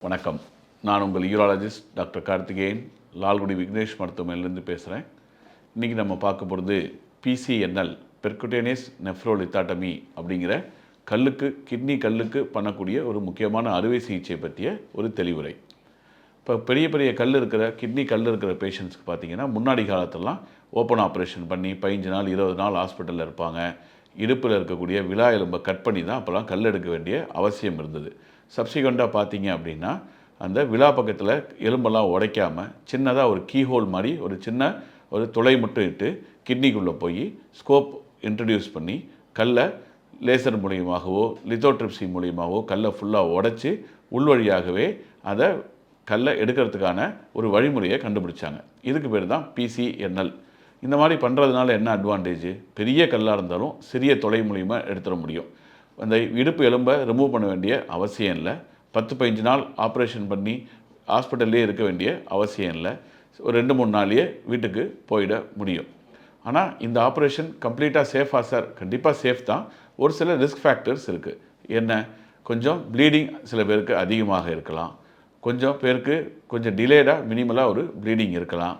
வணக்கம். நான் உங்கள் யூராலஜிஸ்ட் டாக்டர் கார்த்திகேயன், லால்குடி விக்னேஷ் மருத்துவமனையிலேருந்து பேசுகிறேன். இன்றைக்கி நம்ம பார்க்க போகிறது பிசிஎன்எல், பெர்குட்டேனியஸ் நெஃப்ரோலித்தாட்டமி அப்படிங்கிற கிட்னி கல்லுக்கு பண்ணக்கூடிய ஒரு முக்கியமான அறுவை சிகிச்சை பற்றிய ஒரு தெளிவுரை. இப்போ பெரிய பெரிய கிட்னி கல் இருக்கிற பேஷண்ட்ஸ்க்கு பார்த்திங்கன்னா, முன்னாடி காலத்திலலாம் ஓப்பன் ஆப்ரேஷன் பண்ணி 15 நாள் 20 நாள் ஹாஸ்பிட்டலில் இருப்பாங்க. இடுப்பில் இருக்கக்கூடிய விலா எலும்பை கட் பண்ணி தான் அப்போல்லாம் கல் எடுக்க வேண்டிய அவசியம் இருந்தது. சப்சிக்வெண்ட்டாக பார்த்தீங்க அப்படின்னா, அந்த விலா பக்கத்தில் எலும்பெல்லாம் உடைக்காமல் சின்னதாக ஒரு கீஹோல் மாதிரி ஒரு துளை மட்டும் இட்டு கிட்னிக்குள்ளே போய் ஸ்கோப் இன்ட்ரடியூஸ் பண்ணி கல்லை லேசர் மூலியமாகவோ லித்தோட்ரிப்சி மூலியமாகவோ கல்லை ஃபுல்லாக உடைச்சி உள்வழியாகவே அதை கல்லை எடுக்கிறதுக்கான ஒரு வழிமுறையை கண்டுபிடிச்சாங்க. இதுக்கு பேர் தான் பிசிஎன்எல். இந்த மாதிரி பண்ணுறதுனால என்ன அட்வான்டேஜ்? பெரிய கல்லாக இருந்தாலும் சிறிய துளை மூலியமாக எடுத்துட முடியும். அந்த இடுப்பு எலும்பை ரிமூவ் பண்ண வேண்டிய அவசியம் இல்லை. 10-15 நாள் ஆப்ரேஷன் பண்ணி ஹாஸ்பிட்டல்லே இருக்க வேண்டிய அவசியம் இல்லை. ஒரு 2-3 நாள்லேயே வீட்டுக்கு போயிட முடியும். ஆனால் இந்த ஆப்ரேஷன் கம்ப்ளீட்டாக சேஃபாக சார்? கண்டிப்பாக சேஃப் தான். ஒரு சில ரிஸ்க் ஃபேக்டர்ஸ் இருக்குது. என்ன? கொஞ்சம் ப்ளீடிங் சில பேருக்கு அதிகமாக இருக்கலாம். கொஞ்சம் பேருக்கு கொஞ்சம் டிலேடாக மினிமலாக ஒரு ப்ளீடிங் இருக்கலாம்.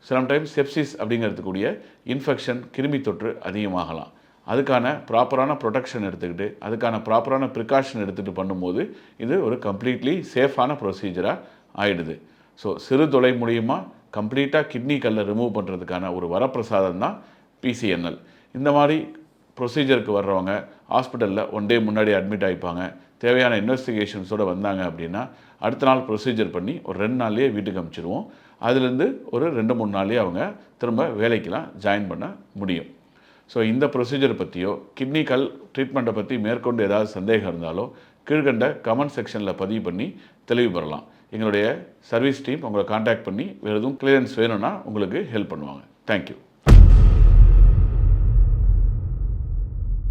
சம்டைம்ஸ் செப்சிஸ் அப்படிங்கிறதுக்கூடிய இன்ஃபெக்ஷன், கிருமி தொற்று அதிகமாகலாம். அதுக்கான ப்ராப்பரான ப்ரொடெக்ஷன் எடுத்துக்கிட்டு, அதுக்கான ப்ராப்பரான ப்ரிகாஷன் எடுத்துகிட்டு பண்ணும்போது இது ஒரு கம்ப்ளீட்லி சேஃபான ப்ரொசீஜராக ஆகிடுது. ஸோ சிறு துளை மூலியமாக கம்ப்ளீட்டாக கிட்னி கல்லை ரிமூவ் பண்ணுறதுக்கான ஒரு வரப்பிரசாதம் தான் பிசிஎன்எல். இந்த மாதிரி ப்ரொசீஜருக்கு வர்றவங்க ஹாஸ்பிட்டலில் 1 டே முன்னாடி அட்மிட் ஆகிப்பாங்க. தேவையான இன்வெஸ்டிகேஷன்ஸோடு வந்தாங்க அப்படின்னா அடுத்த நாள் ப்ரொசீஜர் பண்ணி ஒரு 2 நாள்லேயே வீட்டுக்கு அனுப்பிச்சிடுவோம். அதுலேருந்து ஒரு 2-3 நாள்லேயே அவங்க திரும்ப வேலைக்கெலாம் ஜாயின் பண்ண முடியும். ஸோ இந்த ப்ரொசீஜர் பற்றியோ கிட்னி கல் ட்ரீட்மெண்ட்டை பற்றி மேற்கொண்டு ஏதாவது சந்தேகம் இருந்தாலோ கீழ்கண்ட கமெண்ட் செக்ஷனில் பதிவு பண்ணி தெளிவு பெறலாம். எங்களுடைய சர்வீஸ் டீம் உங்களை கான்டாக்ட் பண்ணி வேறு எதுவும் கிளியரன்ஸ் வேணும்னா உங்களுக்கு ஹெல்ப் பண்ணுவாங்க. தேங்க்யூ.